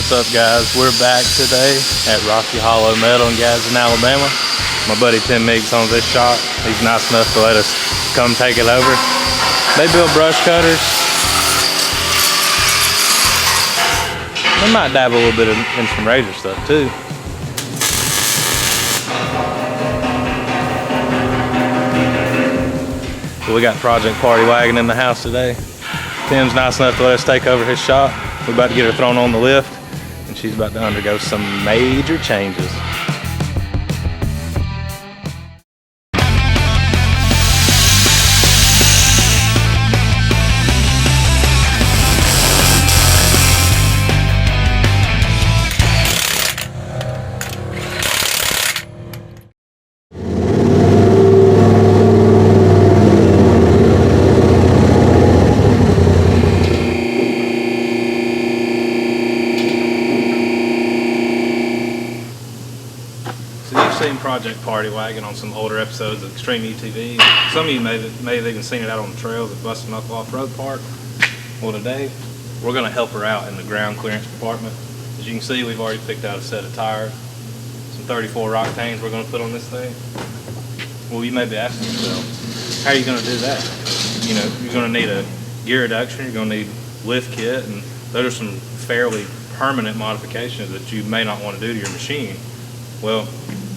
What's up, guys? We're back today at Rocky Hollow Metal in Gadsden, Alabama. My buddy Tim Meeks owns this shop. He's nice enough to let us come take it over. They build brush cutters. They might dabble a little bit in some razor stuff too. So we got Project Party Wagon in the house today. Tim's nice enough to let us take over his shop. We're about to get her thrown on the lift, and she's about to undergo some major changes. Seen Project Party Wagon on some older episodes of Extreme UTV. Some of you may have even seen it out on the trails at Busted Knuckle Off-Road Park. Well, today we're going to help her out in the ground clearance department. As you can see, we've already picked out a set of tires, some 34 Octanes we're going to put on this thing. Well, you may be asking yourself, how are you going to do that? You know, you're going to need a gear reduction, you're going to need lift kit, and those are some fairly permanent modifications that you may not want to do to your machine. Well,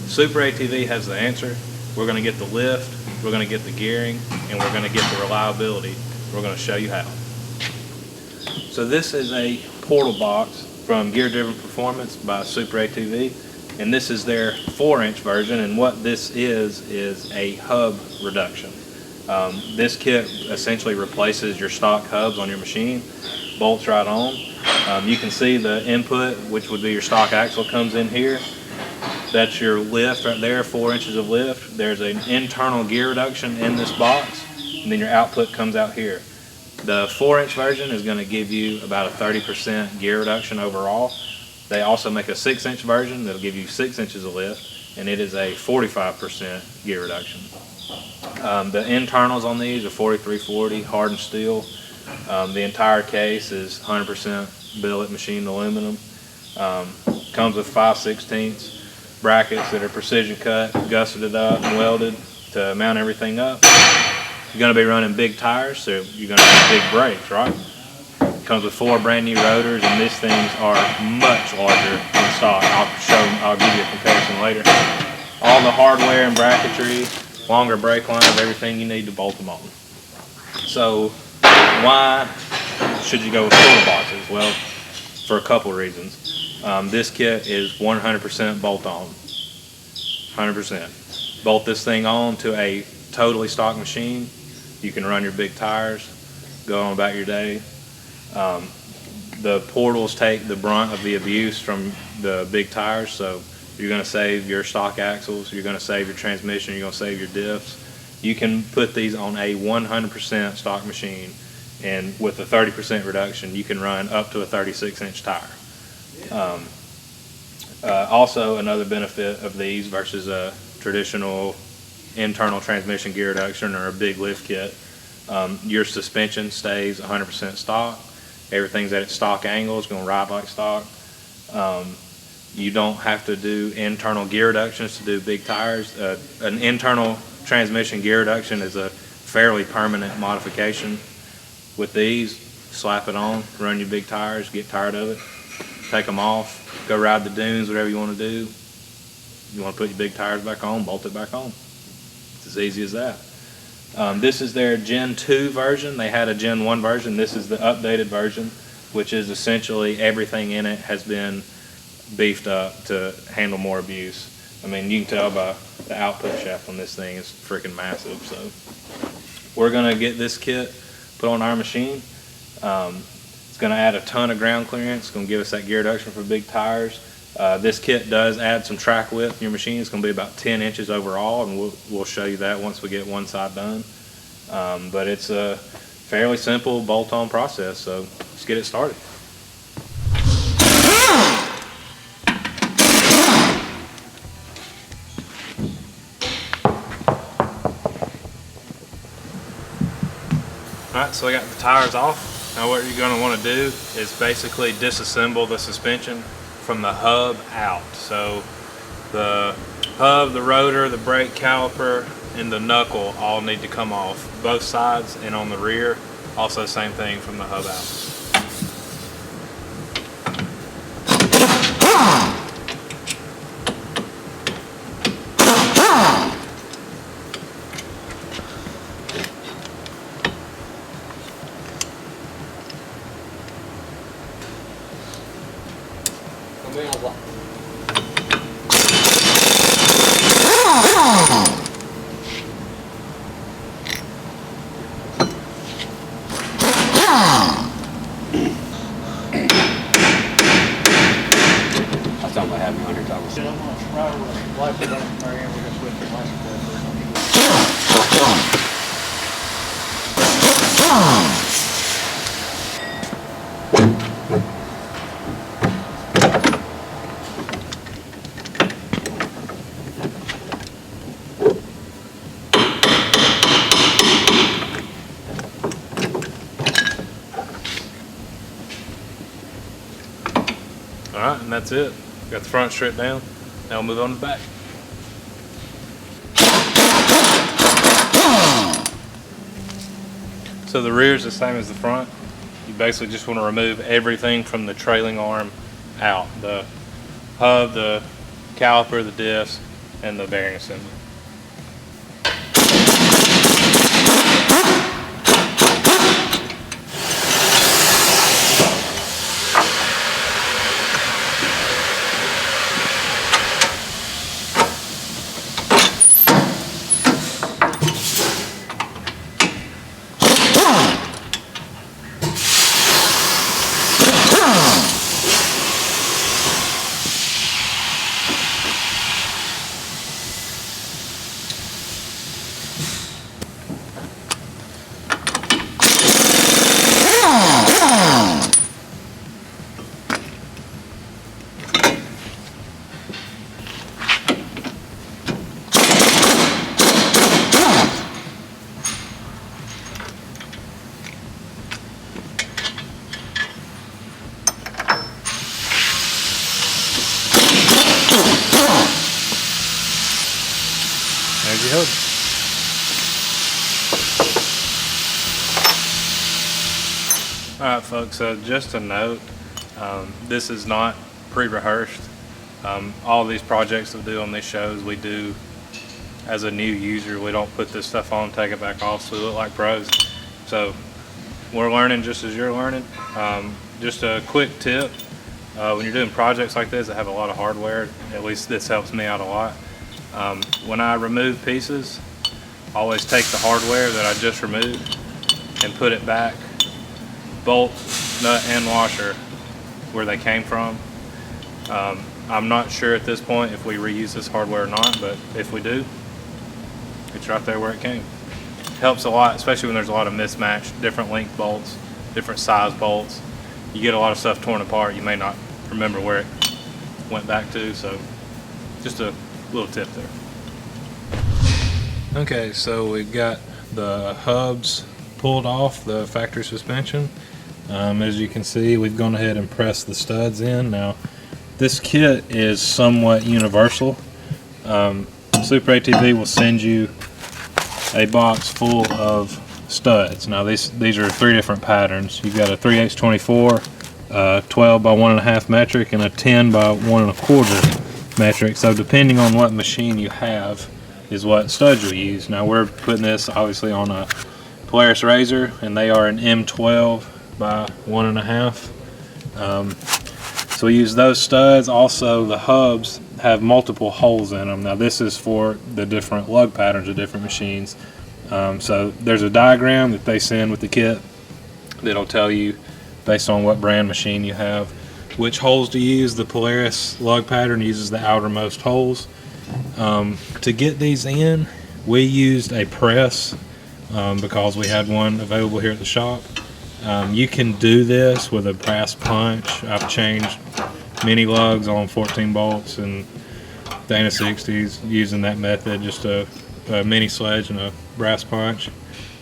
Super ATV has the answer. We're going to get the lift, we're going to get the gearing, and we're going to get the reliability. We're going to show you how. So this is a portal box from Gear Driven Performance by Super ATV, and this is their 4-inch version, and what this is a hub reduction. This kit essentially replaces your stock hubs on your machine, bolts right on. You can see the input, which would be your stock axle, comes in here. That's your lift right there, 4 inches of lift. There's an internal gear reduction in this box, and then your output comes out here. The 4-inch version is going to give you about a 30% gear reduction overall. They also make a 6-inch version that'll give you 6 inches of lift, and it is a 45% gear reduction. The internals on these are 4340 hardened steel. The entire case is 100% billet machined aluminum. Comes with 5/16 brackets that are precision cut, gusseted up, and welded to mount everything up. You're going to be running big tires, so you're going to need big brakes, right? It comes with 4 brand new rotors, and these things are much larger than stock. I'll give you a comparison later. All the hardware and bracketry, longer brake lines, everything you need to bolt them on. So why should you go with Toolboxes? Well, for a couple reasons. This kit is 100% bolt on, 100%. Bolt this thing on to a totally stock machine. You can run your big tires, go on about your day. The portals take the brunt of the abuse from the big tires, so you're going to save your stock axles, you're going to save your transmission, you're going to save your diffs. You can put these on a 100% stock machine, and with a 30% reduction, you can run up to a 36-inch tire. Also, another benefit of these versus a traditional internal transmission gear reduction or a big lift kit, your suspension stays 100% stock. Everything's at its stock angle. It's going to ride like stock. You don't have to do internal gear reductions to do big tires. An internal transmission gear reduction is a fairly permanent modification. With these, slap it on, run your big tires, get tired of it, take them off, go ride the dunes, whatever you want to do. You want to put your big tires back on, bolt it back on. It's as easy as that. This is their Gen 2 version. They had a Gen 1 version. This is the updated version, which is essentially everything in it has been beefed up to handle more abuse. I mean, you can tell by the output shaft on this thing is freaking massive. So we're going to get this kit put on our machine. It's going to add a ton of ground clearance. It's going to give us that gear reduction for big tires. This kit does add some track width in your machine. It's going to be about 10 inches overall, and we'll show you that once we get one side done. But it's a fairly simple bolt-on process, so let's get it started. Alright, so I got the tires off. Now what you're going to want to do is basically disassemble the suspension from the hub out. So the hub, the rotor, the brake caliper, and the knuckle all need to come off, both sides and on the rear. Also same thing from the hub out. Alright, and that's it. Got the front stripped down. Now we'll move on to the back. So the rear is the same as the front. You basically just want to remove everything from the trailing arm out. The hub, the caliper, the disc, and the bearing assembly. There's your hub. Alright folks, so just a note, this is not pre-rehearsed. All these projects we do on these shows, we do as a new user. We don't put this stuff on, take it back off so we look like pros. So we're learning just as you're learning. Just a quick tip, when you're doing projects like this that have a lot of hardware, at least this helps me out a lot. When I remove pieces, I always take the hardware that I just removed and put it back, bolt, nut, and washer where they came from. I'm not sure at this point if we reuse this hardware or not, but if we do, it's right there where it came. Helps a lot, especially when there's a lot of mismatched, different length bolts, different size bolts. You get a lot of stuff torn apart, you may not remember where it went back to, so just a little tip there. Okay, so we've got the hubs pulled off the factory suspension. As you can see, we've gone ahead and pressed the studs in. Now, this kit is somewhat universal. Super ATV will send you a box full of studs. Now, these are 3 different patterns. You've got a 3/8-24, 12 by 1.5 metric, and a 10 by 1.25 metric. So depending on what machine you have is what studs you'll use. Now we're putting this obviously on a Polaris Razor, and they are an M12 by 1.5. So we use those studs. Also the hubs have multiple holes in them. Now this is for the different lug patterns of different machines. So there's a diagram that they send with the kit that'll tell you based on what brand machine you have which holes to use. The Polaris lug pattern uses the outermost holes. To get these in, we used a press because we had one available here at the shop. You can do this with a brass punch. I've changed many lugs on 14 bolts and Dana 60s using that method, just a mini sledge and a brass punch.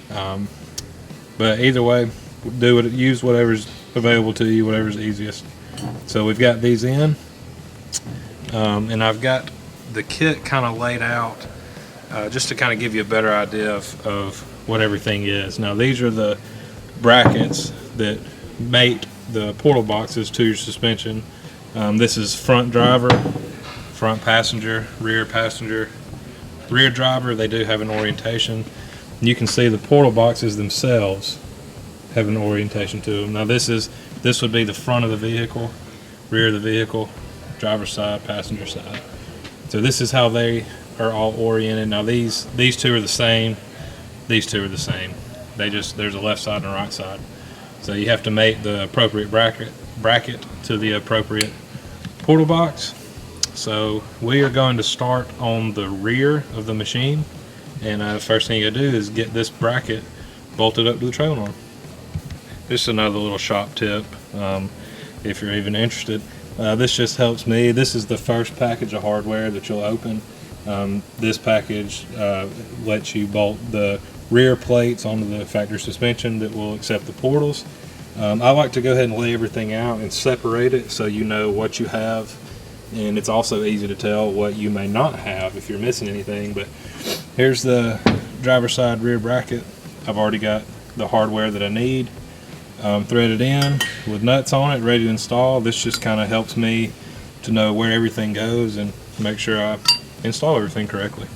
But either way, use whatever's available to you, whatever's easiest. So we've got these in, and I've got the kit kind of laid out just to kind of give you a better idea of what everything is. Now these are the brackets that mate the portal boxes to your suspension. This is front driver, front passenger, rear driver. They do have an orientation. You can see the portal boxes themselves have an orientation to them. Now this would be the front of the vehicle, rear of the vehicle, driver's side, passenger side. So this is how they are all oriented. Now these two are the same. These two are the same. There's a left side and a right side. So you have to mate the appropriate bracket to the appropriate portal box. So we are going to start on the rear of the machine, and first thing you gotta do is get this bracket bolted up to the trailing arm. Just another little shop tip, if you're even interested. This just helps me. This is the first package of hardware that you'll open. This package lets you bolt the rear plates onto the factory suspension that will accept the portals. I like to go ahead and lay everything out and separate it so you know what you have, and it's also easy to tell what you may not have if you're missing anything. But here's the driver's side rear bracket. I've already got the hardware that I need threaded in with nuts on it, ready to install. This just kind of helps me to know where everything goes and make sure I install everything correctly.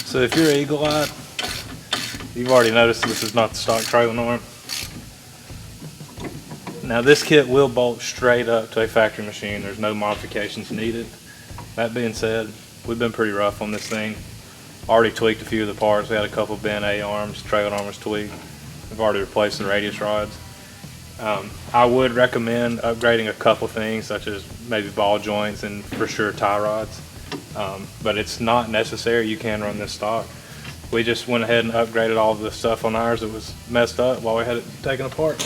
So if you're eagle-eyed, you've already noticed this is not the stock trailing arm. Now this kit will bolt straight up to a factory machine. There's no modifications needed. That being said, we've been pretty rough on this thing. Already tweaked a few of the parts. We had a couple bent A-arms, trailing arm was tweaked. We've already replaced the radius rods. I would recommend upgrading a couple things, such as maybe ball joints and for sure tie rods. But it's not necessary. You can run this stock. We just went ahead and upgraded all of the stuff on ours that was messed up while we had it taken apart.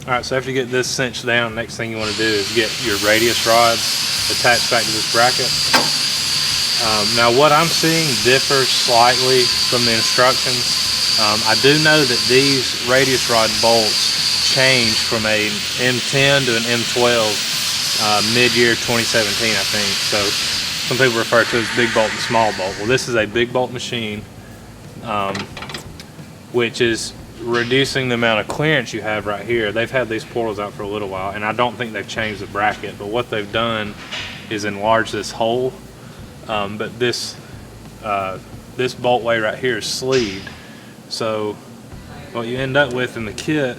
Alright, so after you get this cinched down, next thing you want to do is get your radius rods attached back to this bracket. Now what I'm seeing differs slightly from the instructions. I do know that these radius rod bolts changed from a M10 to an M12 mid-year 2017, I think. So some people refer to it as big bolt and small bolt. Well, this is a big bolt machine, which is reducing the amount of clearance you have right here. They've had these portals out for a little while, and I don't think they've changed the bracket, but what they've done is enlarge this hole. But this boltway right here is sleeved. So what you end up with in the kit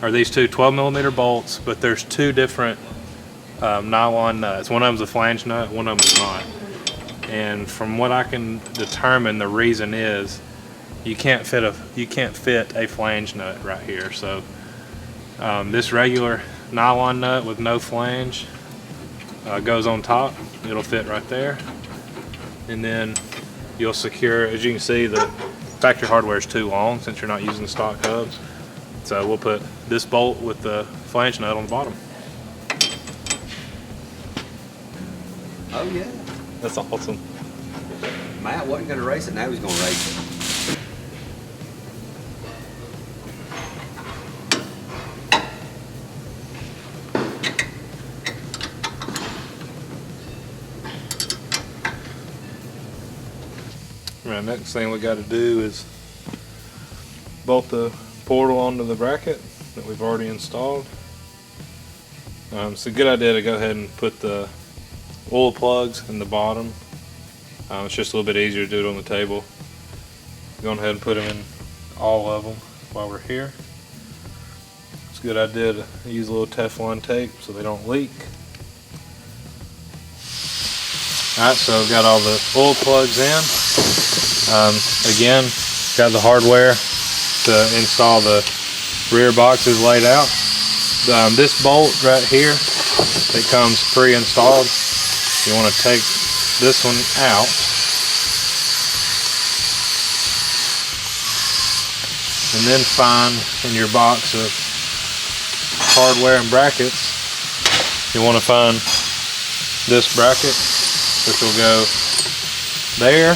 are these two 12mm bolts, but there's two different nylon nuts. One of them's a flange nut, one of them is not. And from what I can determine, the reason is you can't fit a flange nut right here. So this regular nylon nut with no flange goes on top. It'll fit right there, and then you'll secure. As you can see, the factory hardware is too long since you're not using the stock hubs. So we'll put this bolt with the flange nut on the bottom. Oh yeah. That's awesome. Matt wasn't going to race it, now he's going to race it. Right, next thing we got to do is bolt the portal onto the bracket that we've already installed. It's a good idea to go ahead and put the oil plugs in the bottom. It's just a little bit easier to do it on the table. Go ahead and put them in all of them while we're here. It's a good idea to use a little Teflon tape so they don't leak. Alright, so I've got all the oil plugs in. Again, got the hardware to install the rear box is laid out. This bolt right here, it comes pre-installed. You want to take this one out. And then find in your box of hardware and brackets, you want to find this bracket, which will go there,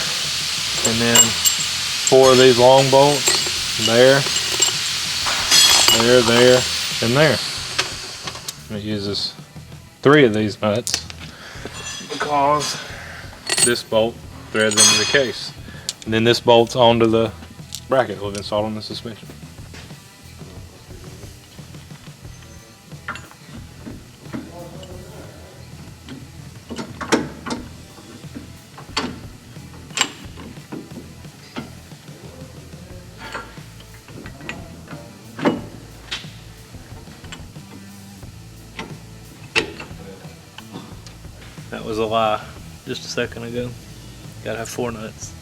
and then 4 of these long bolts, there, there, and there. It uses 3 of these nuts because this bolt threads into the case. And then this bolts onto the bracket we've installed on the suspension. That was a lie just a second ago. Gotta have 4 nuts.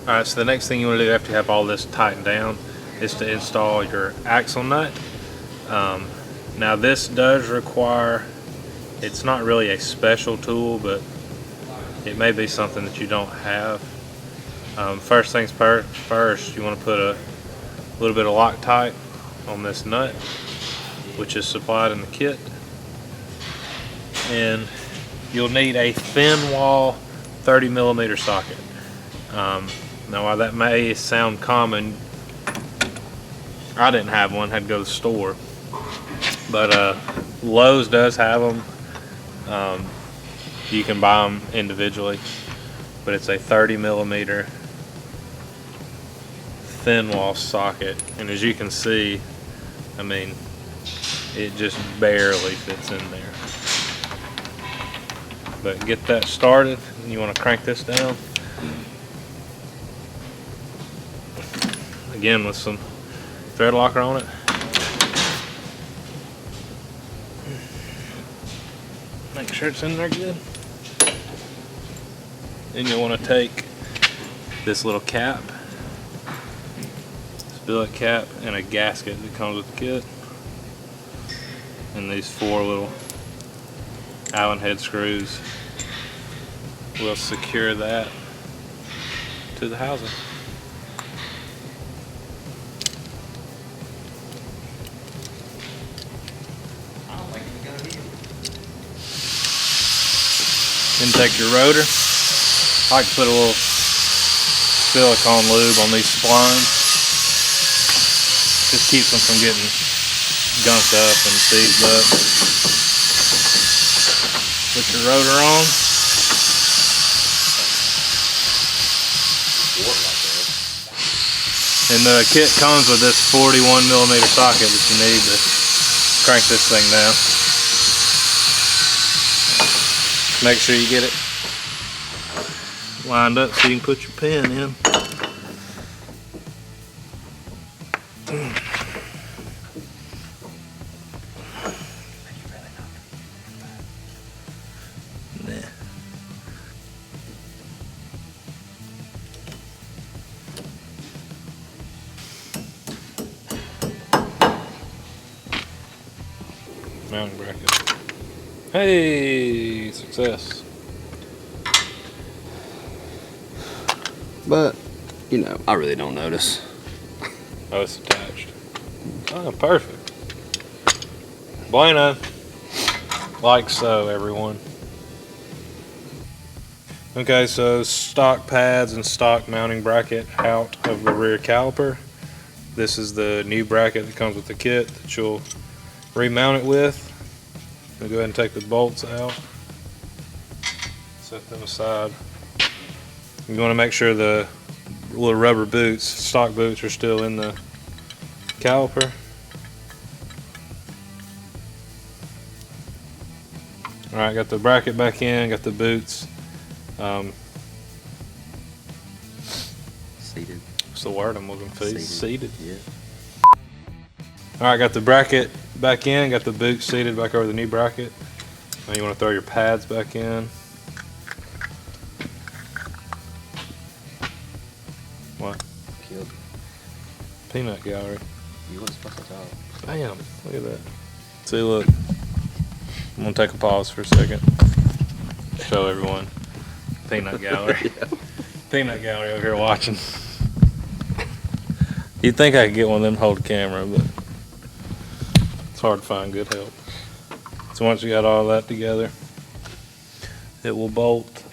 Alright, so the next thing you want to do after you have all this tightened down is to install your axle nut. Now this does require, it's not really a special tool, but it may be something that you don't have. First things first, you want to put a little bit of Loctite on this nut, which is supplied in the kit. And you'll need a thin wall 30mm socket. Now while that may sound common, I didn't have one, had to go to the store. But Lowe's does have them. You can buy them individually, but it's a 30mm thin wall socket. And as you can see, I mean, it just barely fits in there. But get that started, and you want to crank this down. Again with some thread locker on it. Make sure it's in there good. Then you'll want to take this little cap, this billet cap, and a gasket that comes with the kit, and these 4 little Allen head screws will secure that to the housing. Then take your rotor. I like to put a little silicone lube on these splines. Just keeps them from getting gunked up and seized up. Put your rotor on. And the kit comes with this 41mm socket that you need to crank this thing down. Make sure you get it lined up so you can put your pin in. Mounting bracket. Hey, success. But, you know, I really don't notice. Oh, it's attached. Oh, perfect. Bueno. Like so, everyone. Okay, so stock pads and stock mounting bracket out of the rear caliper. This is the new bracket that comes with the kit that you'll remount it with. I'll go ahead and take the bolts out. Set them aside. You want to make sure the little rubber boots, stock boots, are still in the caliper. All right, got the bracket back in, got the boots. Seated. What's the word I'm looking for? Seated. Yeah. All right, got the bracket back in, got the boots seated back over the new bracket. Now you want to throw your pads back in. What? Killed. Peanut gallery. You weren't supposed to talk. Bam, look at that. See, look. I'm gonna take a pause for a second. Show everyone. Peanut gallery. Yeah. Peanut gallery over here watching. You'd think I could get one of them to hold a camera, but it's hard to find good help. So once you got all that together, it will bolt.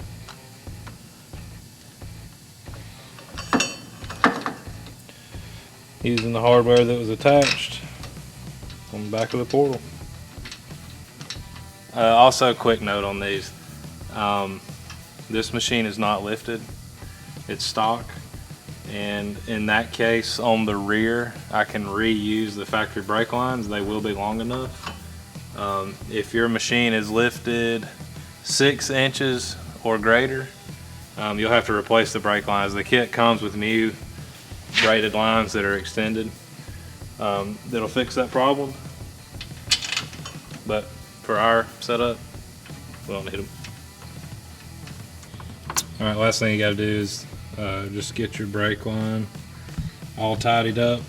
Using the hardware that was attached on the back of the portal. Also, a quick note on these. This machine is not lifted. It's stock. And in that case, on the rear, I can reuse the factory brake lines. They will be long enough. If your machine is lifted 6 inches or greater, you'll have to replace the brake lines. The kit comes with new braided lines that are extended. That'll fix that problem. But for our setup, we don't need them. All right, last thing you gotta do is just get your brake line all tidied up.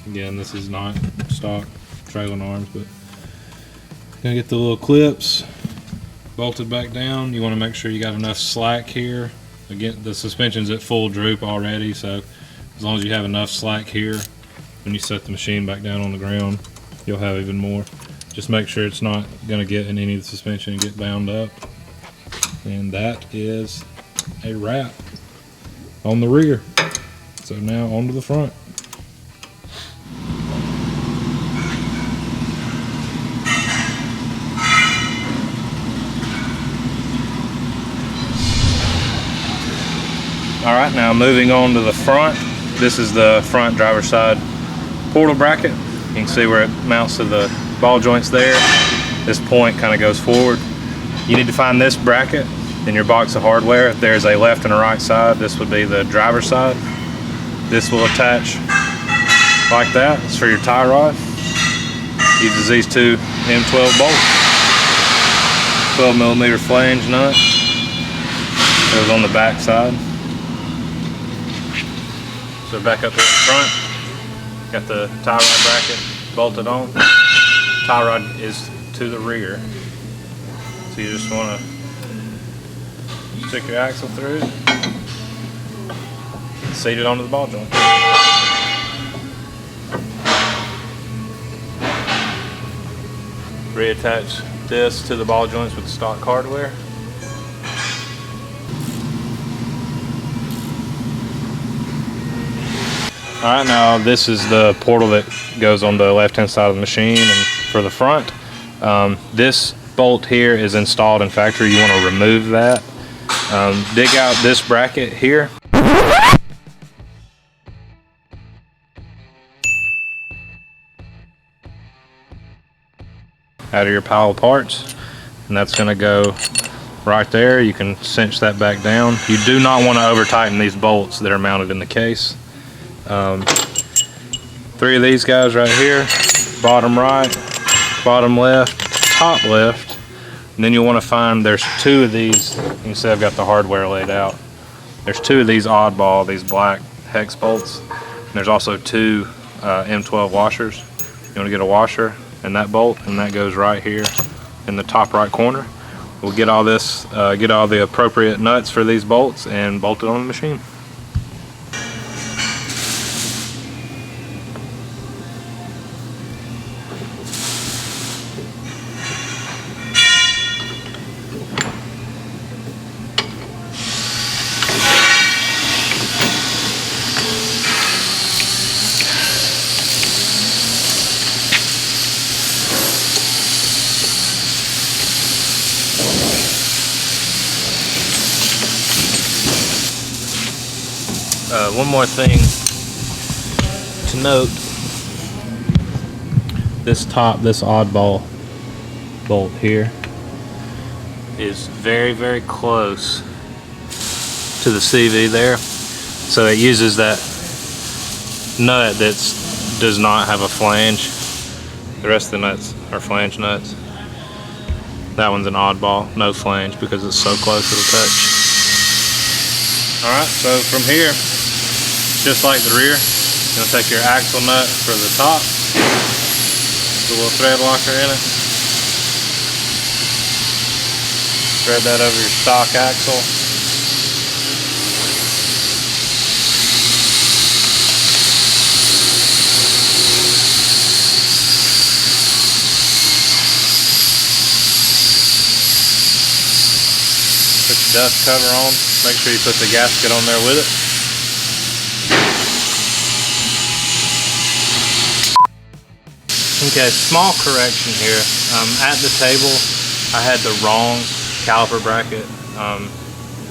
Again, this is not stock trailing arms, but gonna get the little clips bolted back down. You want to make sure you got enough slack here. Again, the suspension's at full droop already, so as long as you have enough slack here, when you set the machine back down on the ground, you'll have even more. Just make sure it's not gonna get in any of the suspension and get bound up. And that is a wrap on the rear. So now onto the front. All right, now moving on to the front. This is the front driver's side portal bracket. You can see where it mounts to the ball joints there. This point kind of goes forward. You need to find this bracket in your box of hardware. There's a left and a right side. This would be the driver's side. This will attach like that. It's for your tie rod. Uses these two M12 bolts. 12mm flange nut. Goes on the back side. So back up here in front, got the tie rod bracket bolted on. Tie rod is to the rear. So you just want to stick your axle through, seat it onto the ball joint. Reattach this to the ball joints with the stock hardware. Alright, now this is the portal that goes on the left hand side of the machine, and for the front, this bolt here is installed in factory. You want to remove that. Dig out this bracket here. Out of your pile of parts, and that's going to go right there. You can cinch that back down. You do not want to over tighten these bolts that are mounted in the case. 3 of these guys right here, bottom right, bottom left, top left, and then you'll want to find there's 2 of these. You can see I've got the hardware laid out. There's 2 of these oddball, these black hex bolts. And there's also 2 M12 washers. You want to get a washer and that bolt, and that goes right here in the top right corner. We'll get all this, get all the appropriate nuts for these bolts and bolt it on the machine. One more thing to note, this oddball bolt here is very, very close to the CV there. So it uses that nut that does not have a flange. The rest of the nuts are flange nuts. That one's an oddball, no flange because it's so close it'll touch. Alright, so from here, just like the rear, you're gonna take your axle nut for the top, the little thread locker in it. Thread that over your stock axle. Put your dust cover on. Make sure you put the gasket on there with it. Okay, small correction here. At the table, I had the wrong caliper bracket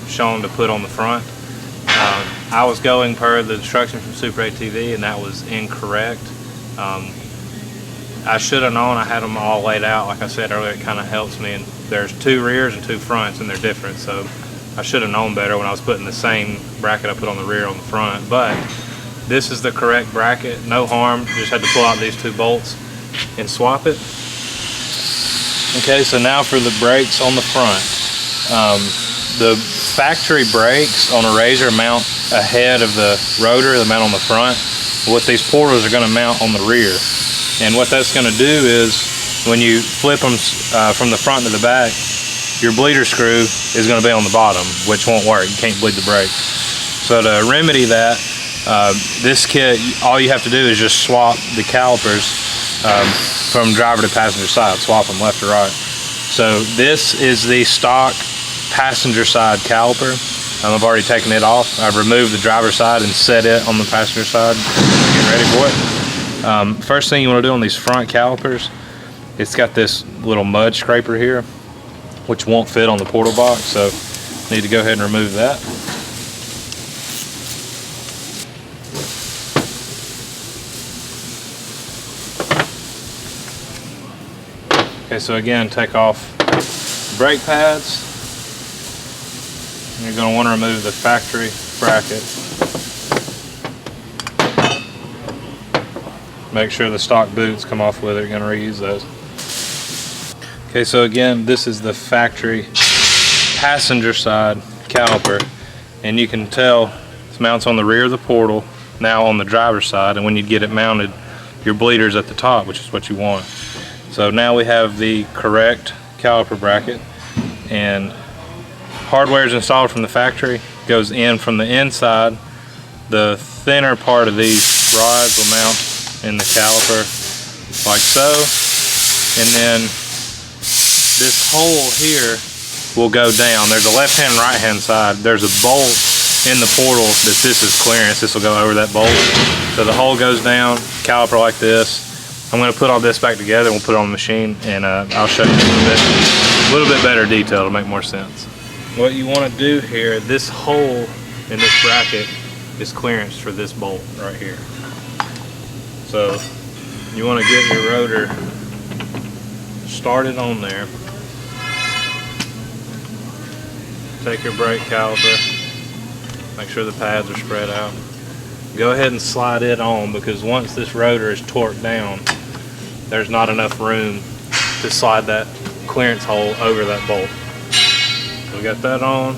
shown to put on the front. I was going per the instruction from Super ATV, and that was incorrect. I should have known. I had them all laid out. Like I said earlier, it kind of helps me. And there's 2 rears and 2 fronts, and they're different. So I should have known better when I was putting the same bracket I put on the rear on the front. But this is the correct bracket. No harm. Just had to pull out these 2 bolts and swap it. Okay, so now for the brakes on the front. The factory brakes on a Razor mount ahead of the rotor, they mount on the front. What these portals are going to mount on the rear. And what that's going to do is when you flip them from the front to the back, your bleeder screw is going to be on the bottom, which won't work. You can't bleed the brake. So to remedy that, this kit, all you have to do is just swap the calipers from driver to passenger side, swap them left to right. So this is the stock passenger side caliper. I've already taken it off. I've removed the driver's side and set it on the passenger side. Get ready for it. First thing you want to do on these front calipers, it's got this little mud scraper here, which won't fit on the portal box, so need to go ahead and remove that. Okay, so again, take off brake pads. You're going to want to remove the factory bracket. Make sure the stock boots come off with it. You're going to reuse those. Okay, so again, this is the factory passenger side caliper, and you can tell this mounts on the rear of the portal, now on the driver's side, and when you get it mounted, your bleeder's at the top, which is what you want. So now we have the correct caliper bracket, and hardware is installed from the factory, goes in from the inside. The thinner part of these rods will mount in the caliper like so, and then this hole here will go down. There's a left hand, right hand side. There's a bolt in the portal that this is clearance. This will go over that bolt. So the hole goes down, caliper like this. I'm going to put all this back together and we'll put it on the machine, and I'll show you a little bit better detail to make more sense. What you want to do here, this hole in this bracket is clearance for this bolt right here. So you want to get your rotor started on there. Take your brake caliper, make sure the pads are spread out. Go ahead and slide it on, because once this rotor is torqued down, there's not enough room to slide that clearance hole over that bolt. So we got that on.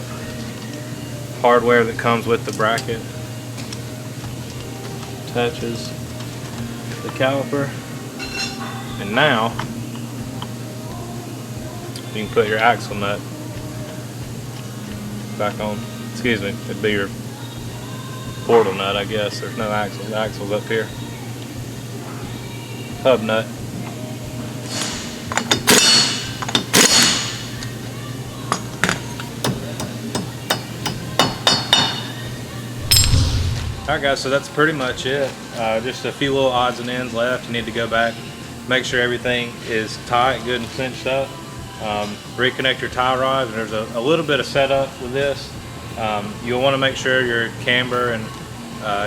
Hardware that comes with the bracket attaches the caliper, and now you can put your axle nut back on. Excuse me, it'd be your portal nut, I guess. There's no axle. The axle's up here. Hub nut. Alright guys, so that's pretty much it. Just a few little odds and ends left. You need to go back, make sure everything is tight, good and cinched up. Reconnect your tie rods. There's a little bit of setup with this. You'll want to make sure your camber and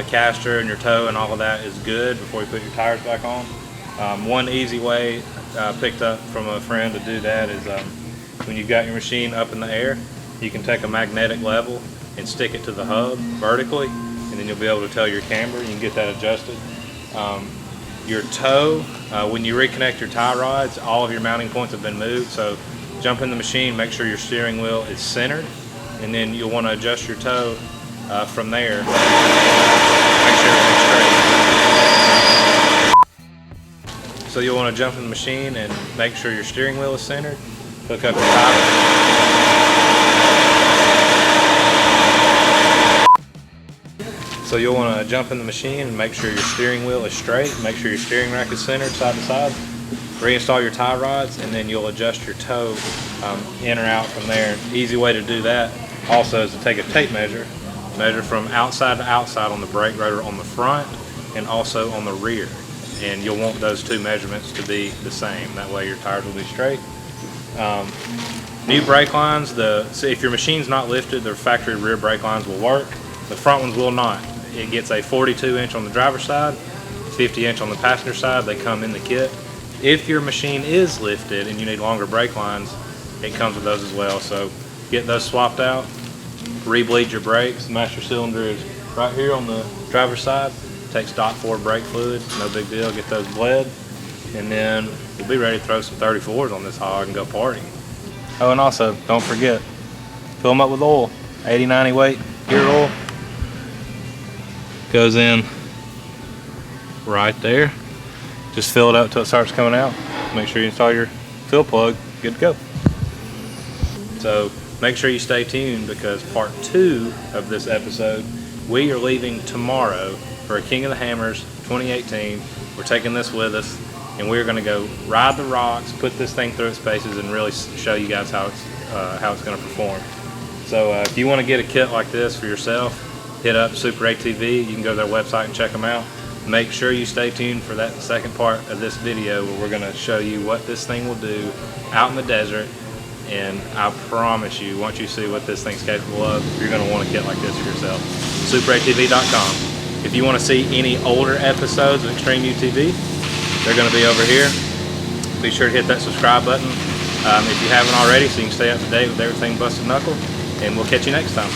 caster and your toe and all of that is good before you put your tires back on. One easy way I picked up from a friend to do that is when you've got your machine up in the air, you can take a magnetic level and stick it to the hub vertically, and then you'll be able to tell your camber. You can get that adjusted. Your toe, when you reconnect your tie rods, all of your mounting points have been moved, so jump in the machine, make sure your steering wheel is centered, and then you'll want to adjust your toe from there. Make sure everything's straight. So you'll want to jump in the machine and make sure your steering wheel is centered, hook up your tie. So you'll want to jump in the machine and make sure your steering wheel is straight, make sure your steering rack is centered side to side, reinstall your tie rods, and then you'll adjust your toe in or out from there. Easy way to do that also is to take a tape measure from outside to outside on the brake rotor on the front and also on the rear. And you'll want those two measurements to be the same. That way your tires will be straight. New brake lines, so if your machine's not lifted, the factory rear brake lines will work. The front ones will not. It gets a 42 inch on the driver's side, 50 inch on the passenger side. They come in the kit. If your machine is lifted and you need longer brake lines, it comes with those as well. So get those swapped out, re-bleed your brakes. The master cylinder is right here on the driver's side. Takes .4 brake fluid, no big deal. Get those bled, and then we'll be ready to throw some 34s on this hog and go party. Oh, and also, don't forget, fill them up with oil. 80-90 weight gear oil. Goes in right there. Just fill it up till it starts coming out. Make sure you install your fill plug. Good to go. So make sure you stay tuned, because part 2 of this episode, we are leaving tomorrow for a King of the Hammers 2018. We're taking this with us, and we're going to go ride the rocks, put this thing through its paces, and really show you guys how it's going to perform. So if you want to get a kit like this for yourself, hit up Super ATV. You can go to their website and check them out. Make sure you stay tuned for that second part of this video, where we're going to show you what this thing will do out in the desert. And I promise you, once you see what this thing's capable of, you're going to want a kit like this for yourself. SuperATV.com. If you want to see any older episodes of Extreme UTV, they're going to be over here. Be sure to hit that subscribe button if you haven't already, so you can stay up to date with everything Busted Knuckle. And we'll catch you next time.